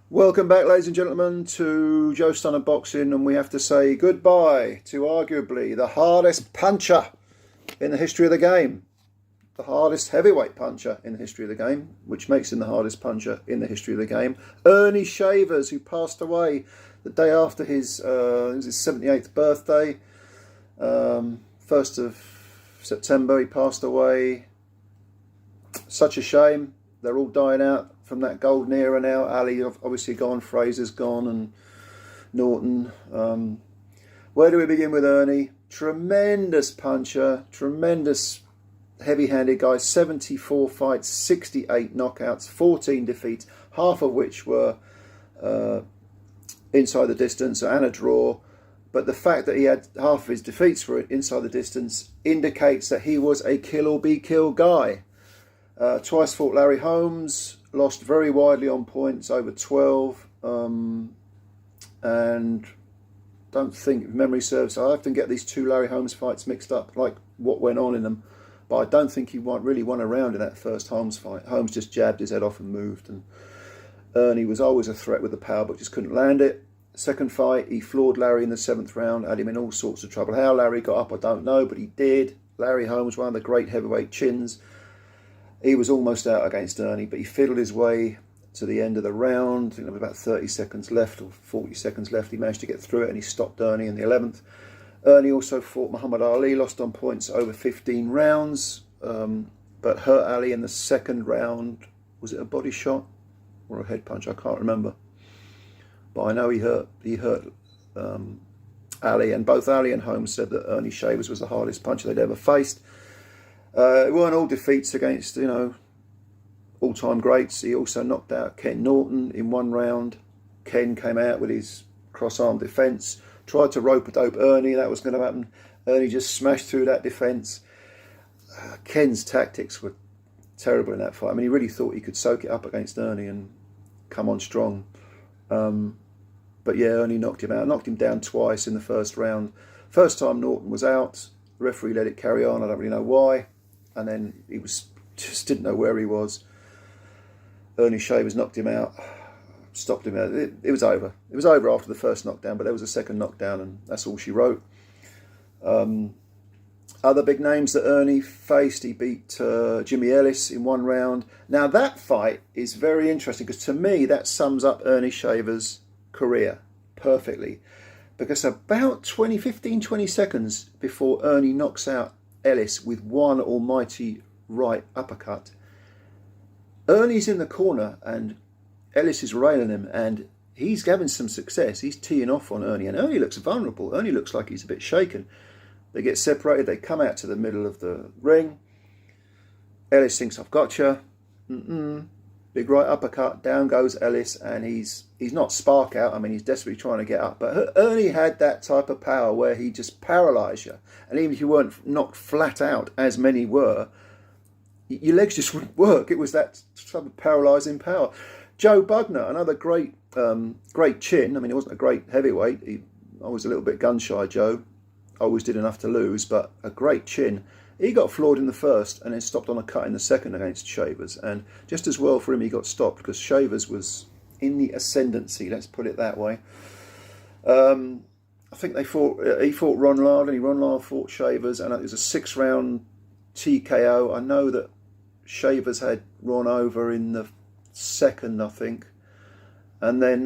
Welcome back, ladies and gentlemen, to Joe Stunner Boxing, and we have to say goodbye to arguably the hardest puncher in the history of the game, the hardest heavyweight puncher in the history of the game, which makes him the hardest puncher in the history of the game, Ernie Shavers, who passed away the day after his 78th birthday, 1st of September. He passed away. Such a shame. They're all dying out from that golden era now. Ali obviously gone, Fraser's gone, and Norton. Where do we begin with Ernie? Tremendous puncher, tremendous heavy-handed guy. 74 fights, 68 knockouts, 14 defeats, half of which were inside the distance and a draw. But the fact that he had half of his defeats were inside the distance indicates that he was a kill or be killed guy. Twice fought Larry Holmes, lost very widely on points, over 12, and don't think, if memory serves, I often get these two Larry Holmes fights mixed up, like what went on in them, but I don't think he really won a round in that first Holmes fight. Holmes just jabbed his head off and moved, and Ernie was always a threat with the power, but just couldn't land it. Second fight, he floored Larry in the 7th round, had him in all sorts of trouble. How Larry got up, I don't know, but he did. Larry Holmes, one of the great heavyweight chins. He was almost out against Ernie, but he fiddled his way to the end of the round. I think there was about 30 seconds left or 40 seconds left. He managed to get through it and he stopped Ernie in the 11th. Ernie also fought Muhammad Ali, lost on points over 15 rounds, but hurt Ali in the 2nd round. Was it a body shot or a head punch? I can't remember. But I know he hurt Ali, and both Ali and Holmes said that Ernie Shavers was the hardest puncher they'd ever faced. It weren't all defeats against, all-time greats. He also knocked out Ken Norton in 1 round. Ken came out with his cross-arm defence, tried to rope-a-dope Ernie. That was going to happen. Ernie just smashed through that defence. Ken's tactics were terrible in that fight. I mean, he really thought he could soak it up against Ernie and come on strong. But yeah, Ernie knocked him out. Knocked him down twice in the 1st round. First time Norton was out. The referee let it carry on. I don't really know why. And then he just didn't know where he was. Ernie Shavers knocked him out, stopped him out. It was over. It was over after the 1st knockdown, but there was a 2nd knockdown, and that's all she wrote. Other big names that Ernie faced, he beat Jimmy Ellis in 1 round. Now that fight is very interesting, because to me that sums up Ernie Shavers' career perfectly. Because about 15-20 seconds before Ernie knocks out Ellis with one almighty right uppercut, Ernie's in the corner and Ellis is railing him, and he's having some success. He's teeing off on Ernie, and Ernie looks vulnerable. Ernie looks like he's a bit shaken. They get separated. They come out to the middle of the ring. Ellis thinks, I've got you. Big right uppercut. Down goes Ellis, and he's not spark out. I mean, he's desperately trying to get up. But Ernie had that type of power where he just paralysed you. And even if you weren't knocked flat out, as many were, your legs just wouldn't work. It was that type of paralysing power. Joe Bugner, another great chin. I mean, he wasn't a great heavyweight. I was a little bit gun-shy, Joe. Always did enough to lose, but a great chin. He got floored in the 1st and then stopped on a cut in the 2nd against Shavers. And just as well for him, he got stopped, because Shavers was in the ascendancy, let's put it that way. I think he fought Ron Lard, and Ron Lard fought Shavers, and it was a 6-round TKO. I know that Shavers had Ron over in the 2nd, I think. And then,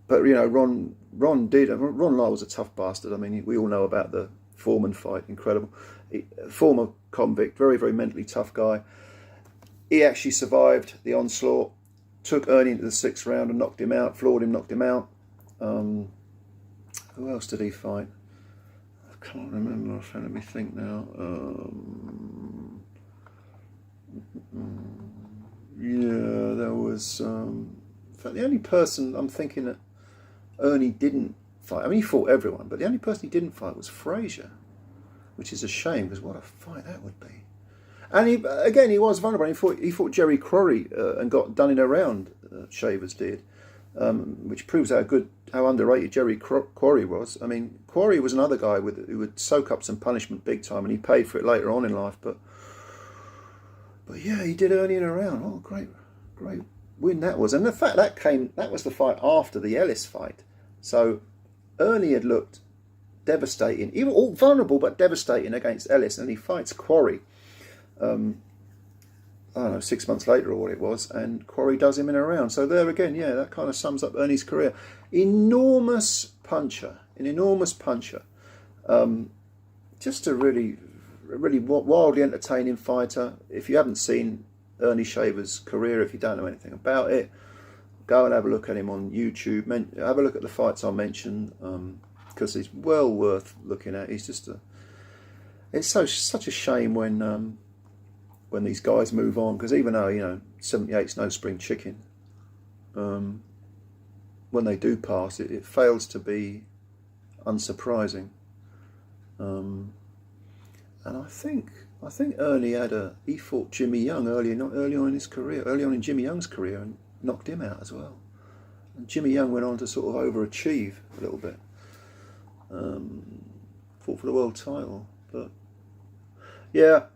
but Ron Lard was a tough bastard. I mean, we all know about the Foreman fight, incredible. Former convict, very, very mentally tough guy. He actually survived the onslaught, took Ernie into the 6th round and knocked him out, floored him, knocked him out. Who else did he fight? I can't remember. Let me think now. Yeah, there was... in fact, the only person I'm thinking that Ernie didn't fight, I mean, he fought everyone, but the only person he didn't fight was Fraser, which is a shame, because what a fight that would be. And he was vulnerable. He fought Jerry Quarry and got done in a round. Shavers did, which proves how underrated Jerry Quarry was. I mean, Quarry was another guy who would soak up some punishment big time, and he paid for it later on in life. But yeah, he did Ernie in a round. Oh, great win that was. And the fact that was the fight after the Ellis fight. So Ernie had looked devastating, even all vulnerable but devastating against Ellis, and he fights Quarry. I don't know, 6 months later or what it was, and Quarry does him in a round. So there again, yeah, that kind of sums up Ernie's career. Enormous puncher, an enormous puncher. Just a really wildly entertaining fighter. If you haven't seen Ernie Shavers' career, if you don't know anything about it, go and have a look at him on YouTube. Have a look at the fights I mentioned, because he's well worth looking at. He's just it's such a shame when these guys move on, because even though, you know, 78's no spring chicken, when they do pass, it fails to be unsurprising. And I think Ernie he fought Jimmy Young early on in his career, early on in Jimmy Young's career, and knocked him out as well. And Jimmy Young went on to sort of overachieve a little bit. Fought for the world title, but yeah.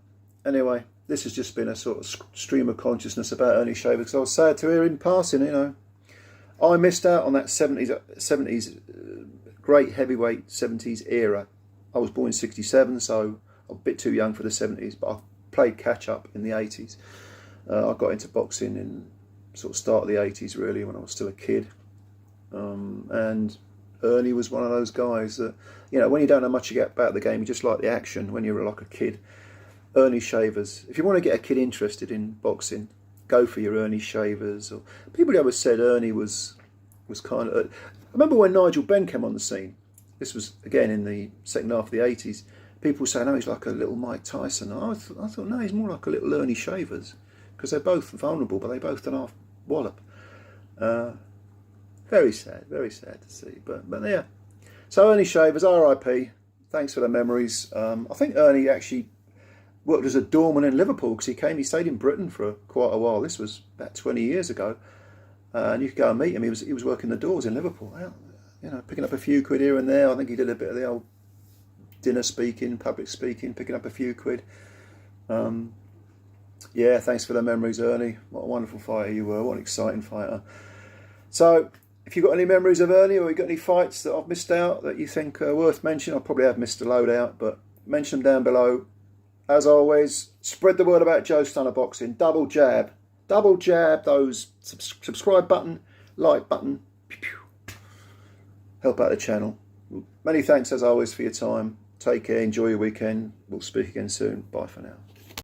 Anyway, this has just been a sort of stream of consciousness about Ernie Shavers, because I was sad to hear him passing. You know, I missed out on that 70s great heavyweight 70s era. I was born in '67, so I'm a bit too young for the 70s, but I played catch up in the 80s. I got into boxing in sort of start of the 80s, really, when I was still a kid. And Ernie was one of those guys that, you know, when you don't know much about the game, you just like the action when you're like a kid. Ernie Shavers. If you want to get a kid interested in boxing, go for your Ernie Shavers. Or people always said Ernie was kind of. I remember when Nigel Benn came on the scene. This was again in the second half of the 80s. People were saying, "Oh, he's like a little Mike Tyson." I thought, no, he's more like a little Ernie Shavers, because they're both vulnerable, but they both don't half wallop. Very sad to see. But yeah. So Ernie Shavers, R.I.P. Thanks for the memories. I think Ernie actually worked as a doorman in Liverpool, because he stayed in Britain for quite a while. This was about 20 years ago, and you could go and meet him. He was working the doors in Liverpool, you know, picking up a few quid here and there. I think he did a bit of the old dinner speaking, public speaking, picking up a few quid. Yeah, thanks for the memories, Ernie. What a wonderful fighter you were. What an exciting fighter. So, if you've got any memories of Ernie, or you've got any fights that I've missed out that you think are worth mentioning, I probably have missed a load out, but mention them down below. As always, spread the word about Joe Stunner Boxing. Double jab those subscribe button, like button. Help out the channel. Many thanks as always for your time. Take care, enjoy your weekend. We'll speak again soon. Bye for now.